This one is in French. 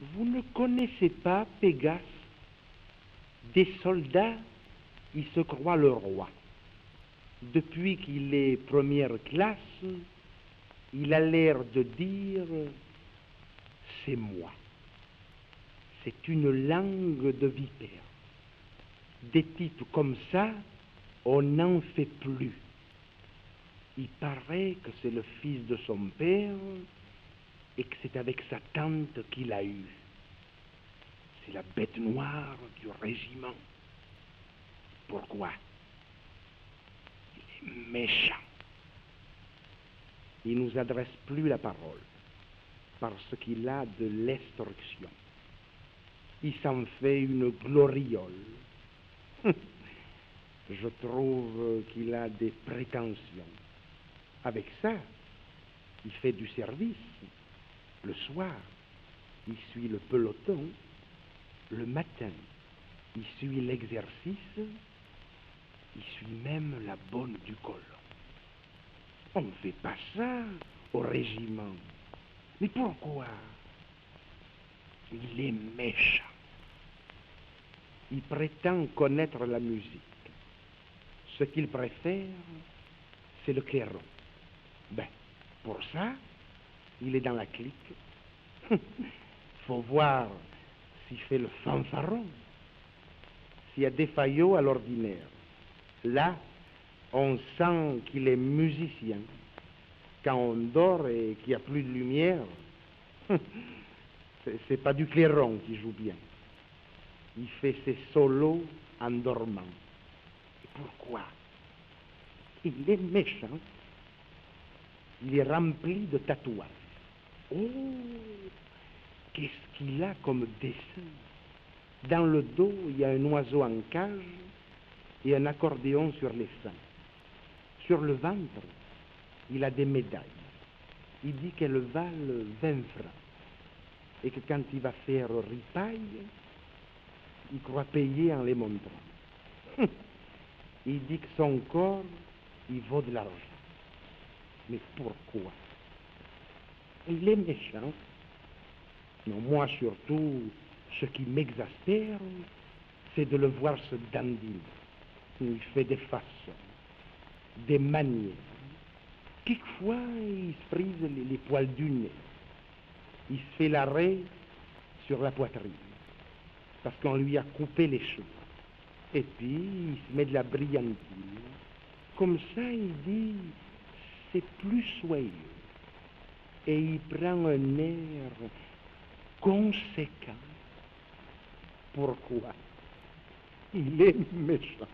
Vous ne connaissez pas Pégase? Des soldats, il se croit le roi. Depuis qu'il est première classe, il a l'air de dire « c'est moi ». C'est une langue de vipère. Des types comme ça, on n'en fait plus. Il paraît que c'est le fils de son père et que c'est avec sa tante qu'il a eu. C'est la bête noire du régiment. Pourquoi? Il est méchant. Il ne nous adresse plus la parole parce qu'il a de l'instruction. Il s'en fait une gloriole. Je trouve qu'il a des prétentions. Avec ça, il fait du service. Le soir, il suit le peloton. Le matin, il suit l'exercice. Il suit même la bonne du colon. On ne fait pas ça au régiment. Mais pourquoi? Il est méchant. Il prétend connaître la musique. Ce qu'il préfère, c'est le clairon. Ben, pour ça, il est dans la clique. Faut voir s'il fait le fanfaron. S'il y a des faillots à l'ordinaire. Là, on sent qu'il est musicien. Quand on dort et qu'il n'y a plus de lumière, c'est pas du clairon qui joue bien. Il fait ses solos en dormant. Et pourquoi? Il est méchant. Il est rempli de tatouages. Oh, qu'est-ce qu'il a comme dessin? Dans le dos, il y a un oiseau en cage et un accordéon sur les seins. Sur le ventre, il a des médailles. Il dit qu'elles valent 20 francs. Et que quand il va faire ripaille, il croit payer en les montrant. Il dit que son corps, il vaut de l'argent. Mais pourquoi? Il est méchant. Non, moi surtout, ce qui m'exaspère, c'est de le voir se dandiner. Il fait des façons, des manières. Quelquefois, il se frise les poils du nez. Il se fait l'arrêt sur la poitrine, parce qu'on lui a coupé les cheveux. Et puis, il se met de la brillantine. Comme ça, il dit, c'est plus soyeux. Et il prend un air conséquent. Pourquoi? Il est méchant.